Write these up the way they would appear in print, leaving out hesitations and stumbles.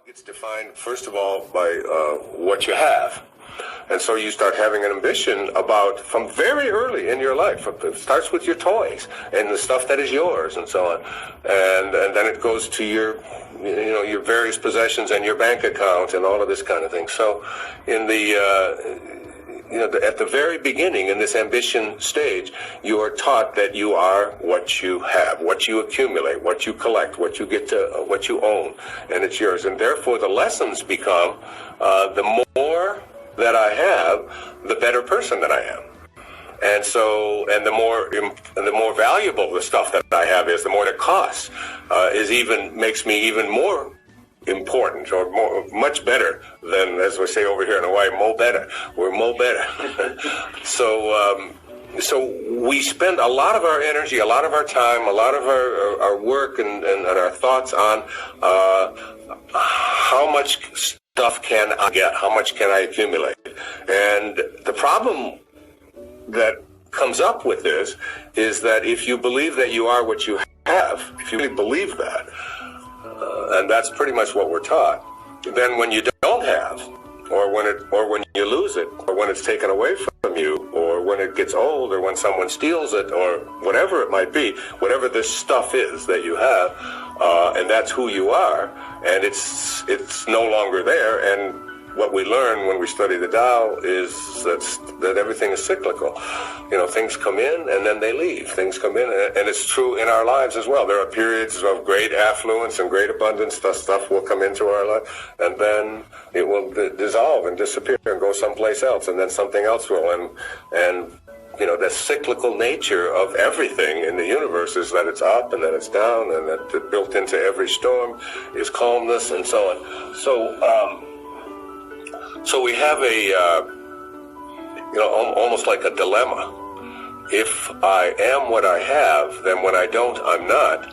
It's defined, first of all, by what you have. And so you start having an ambition about, from very early in your life, it starts with your toys and the stuff that is yours and so on. And then it goes to your various possessions and your bank account and all of this kind of thing. So in at the very beginning, in this ambition stage, you are taught that you are what you have, what you accumulate, what you collect, what you get to, what you own, and it's yours. And therefore, the lessons become the more that I have, the better person that I am. And so, and the more valuable the stuff that I have is, the more it costs, makes me even more important, or much better than, as we say over here in Hawaii, mo better. We're mo better. So we spend a lot of our energy, a lot of our time, a lot of our work and our thoughts on how much stuff can I get, how much can I accumulate. And the problem that comes up with this is that if you believe that you are what you have, if you really believe that, and that's pretty much what we're taught, then when you don't have, or when you lose it, or when it's taken away from you, or when it gets old, or when someone steals it, or whatever it might be, whatever this stuff is that you have, and that's who you are, and it's no longer there. And what we learn when we study the Tao is that everything is cyclical. Things come in and then they leave. Things come in, and it's true in our lives as well. There are periods of great affluence and great abundance. Stuff will come into our life, and then it will dissolve and disappear and go someplace else, and then something else will. And the cyclical nature of everything in the universe is that it's up and then it's down, and that built into every storm is calmness and so on. So we have almost like a dilemma. If I am what I have, then when I don't, I'm not.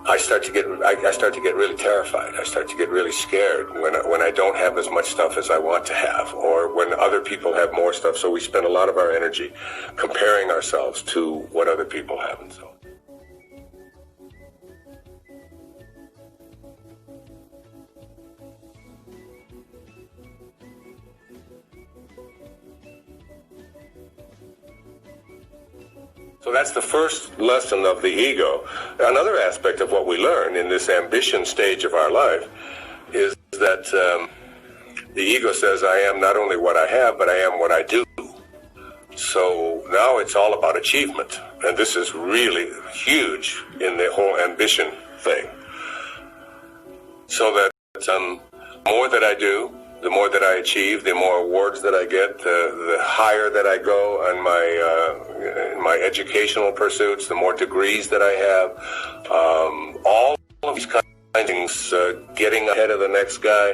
I start to get really terrified. I start to get really scared when I don't have as much stuff as I want to have, or when other people have more stuff. So we spend a lot of our energy comparing ourselves to what other people have and so on. So that's the first lesson of the ego. Another aspect of what we learn in this ambition stage of our life is that the ego says, I am not only what I have, but I am what I do. So now it's all about achievement. And this is really huge in the whole ambition thing. So that the more that I do, the more that I achieve, the more awards that I get, the higher that I go on my educational pursuits, the more degrees that I have, all of these kinds of things, getting ahead of the next guy,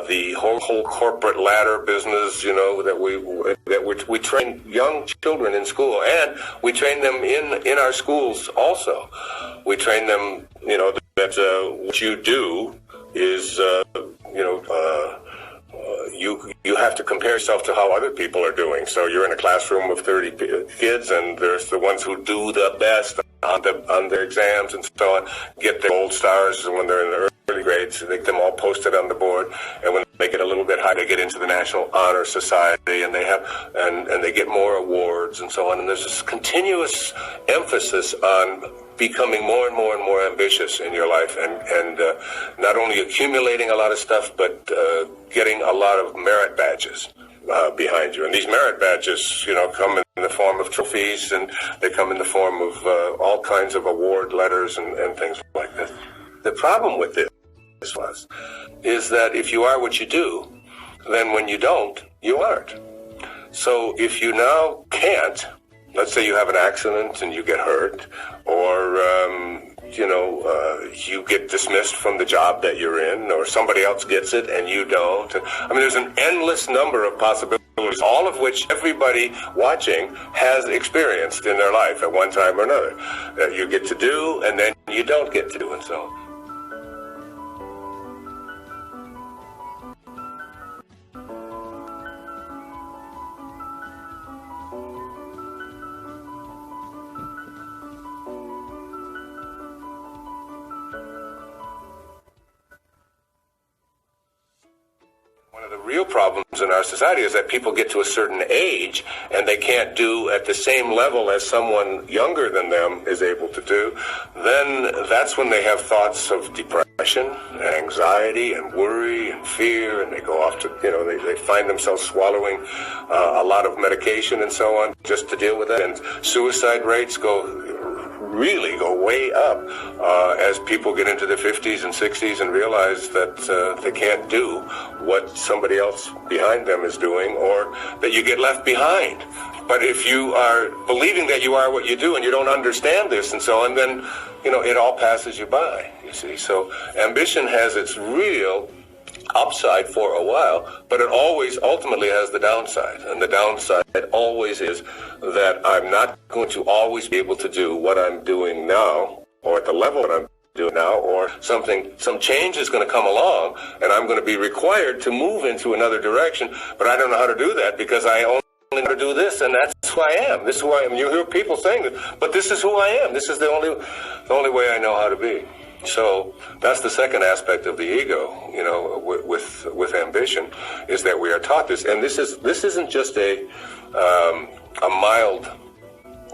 the whole corporate ladder business, that we train young children in school, and we train them in our schools also. We train them, that what you do is, you have to compare yourself to how other people are doing. So you're in a classroom of 30 kids, and there's the ones who do the best on their exams and so on, get the gold stars when they're in the early grades. They get them all posted on the board, and when they get a little bit higher, they get into the National Honor Society, and they have and they get more awards and so on. And there's this continuous emphasis on becoming more and more and more ambitious in your life, and not only accumulating a lot of stuff, but getting a lot of merit badges behind you. And these merit badges, come in the form of trophies, and they come in the form of all kinds of award letters and things like this. The problem with this is that if you are what you do, then when you don't, you aren't. So if you now can't, let's say you have an accident and you get hurt, or you get dismissed from the job that you're in, or somebody else gets it and you don't. There's an endless number of possibilities, all of which everybody watching has experienced in their life at one time or another, that you get to do and then you don't get to do, and so on. real problems in our society is that people get to a certain age and they can't do at the same level as someone younger than them is able to do. Then that's when they have thoughts of depression and anxiety and worry and fear, and they go off to, they find themselves swallowing a lot of medication and so on just to deal with that. And suicide rates really go way up as people get into their 50s and 60s and realize that they can't do what somebody else behind them is doing, or that you get left behind. But if you are believing that you are what you do and you don't understand this and so on, then, it all passes you by, you see. So ambition has its real upside for a while, but it always ultimately has the downside. And the downside always is that I'm not going to always be able to do what I'm doing now, or at the level that I'm doing now, or some change is going to come along and I'm going to be required to move into another direction, but I don't know how to do that because I only know how to do this, and that's who I am. This is who I am. You hear people saying that, but this is who I am. This is the only way I know how to be. So that's the second aspect of the ego, with ambition, is that we are taught this, and this isn't just a mild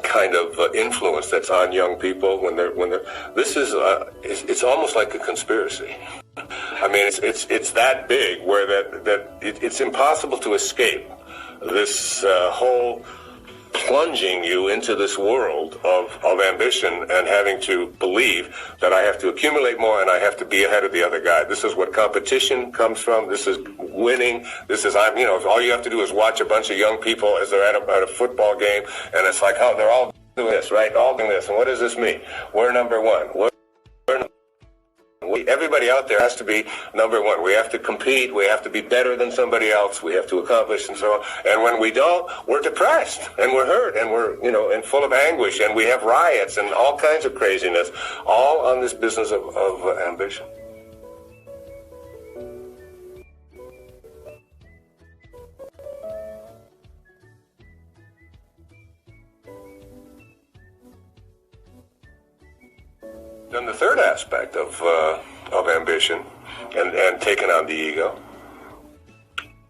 kind of influence that's on young people when they're. This is it's almost like a conspiracy. I mean, it's that big where it's impossible to escape this whole plunging you into this world of ambition and having to believe that I have to accumulate more and I have to be ahead of the other guy. This is what competition comes from. This is winning. This is, all you have to do is watch a bunch of young people as they're at a football game, and it's like, oh, they're all doing this, right? All doing this. And what does this mean? We're number one. Everybody out there has to be number one. We have to compete. We have to be better than somebody else. We have to accomplish and so on. And when we don't, we're depressed and we're hurt and we're, and full of anguish, and we have riots and all kinds of craziness, all on this business of ambition. Then the third aspect of ambition and taking on the ego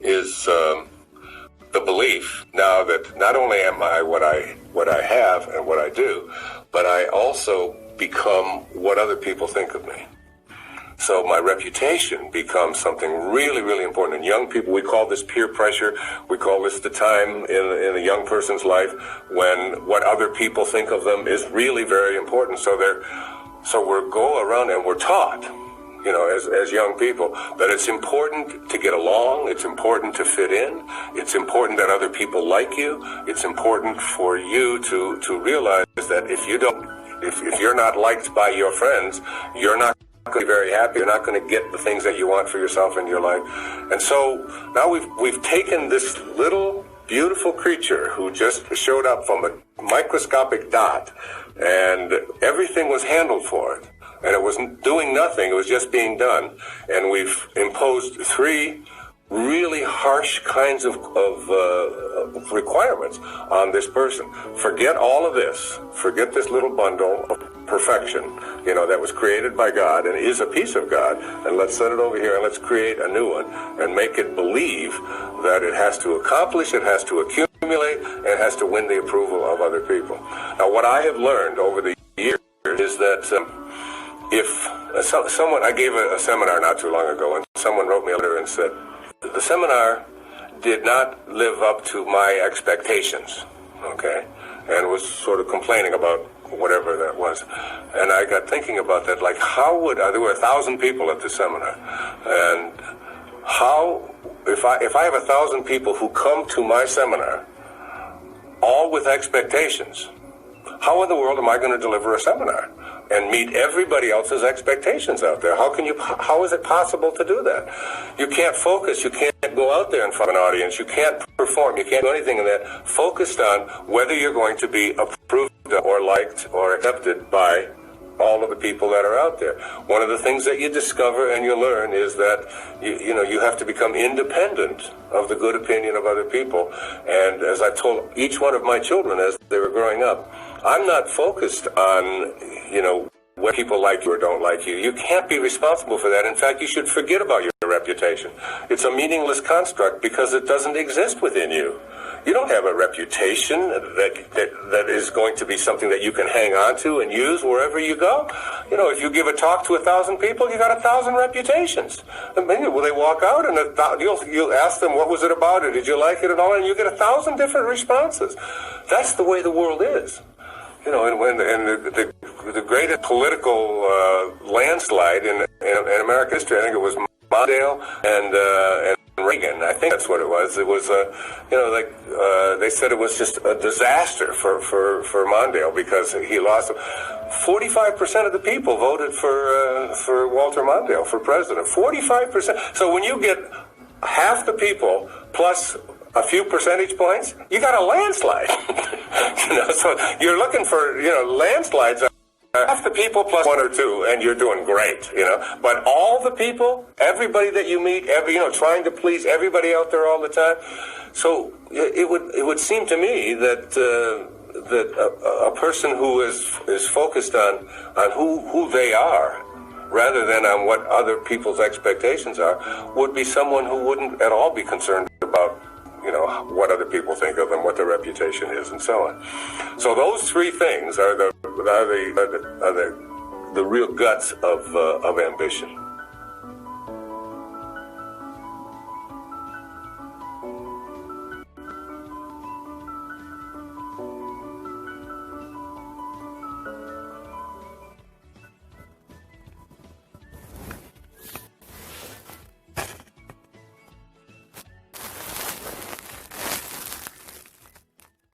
is the belief now that not only am I what I have and what I do, but I also become what other people think of me. So my reputation becomes something really, really important. And young people, we call this peer pressure. We call this the time in a young person's life when what other people think of them is really very important. So we go around and we're taught, as young people, that it's important to get along, it's important to fit in, it's important that other people like you, it's important for you to realize that if you're not liked by your friends, you're not going to be very happy, you're not going to get the things that you want for yourself in your life. And so now we've taken this little beautiful creature who just showed up from a microscopic dot, and everything was handled for it. And it wasn't doing nothing, it was just being done. And we've imposed three really harsh kinds of requirements on this person. Forget all of this. Forget this little bundle of perfection, that was created by God and is a piece of God. And let's set it over here and let's create a new one and make it believe that it has to accomplish, it has to accumulate, and it has to win the approval of other people. Now, what I have learned over the years is that I gave a seminar not too long ago, and someone wrote me a letter and said, the seminar did not live up to my expectations, okay, and was sort of complaining about whatever that was. And I got thinking about that, like there were 1,000 people at the seminar, and if I have 1,000 people who come to my seminar, all with expectations, how in the world am I going to deliver a seminar and meet everybody else's expectations out there? How is it possible to do that? You can't focus. You can't go out there in front of an audience. You can't perform. You can't do anything in that focused on whether you're going to be approved or liked or accepted by all of the people that are out there. One of the things that you discover and you learn is that you have to become independent of the good opinion of other people. And as I told each one of my children as they were growing up, I'm not focused on, whether people like you or don't like you. You can't be responsible for that. In fact, you should forget about your reputation. It's a meaningless construct because it doesn't exist within you. You don't have a reputation that is going to be something that you can hang on to and use wherever you go. You know, if you give a talk to 1,000 people, you got 1,000 reputations. And maybe will they walk out and you'll ask them, what was it about it? Did you like it at all? And you get 1,000 different responses. That's the way the world is. You know, and the greatest political landslide in American history, I think it was Mondale and Reagan. I think that's what it was. It was, they said it was just a disaster for Mondale because he lost. 45% of the people voted for Walter Mondale for president. 45%. So when you get half the people plus a few percentage points, you got a landslide. So you're looking for, landslides. Half the people plus one or two, and you're doing great, But all the people, everybody that you meet, trying to please everybody out there all the time. So it would seem to me that a person who is focused on who they are, rather than on what other people's expectations are, would be someone who wouldn't at all be concerned about what other people think of them, what their reputation is, and so on. So those three things are the real guts of ambition.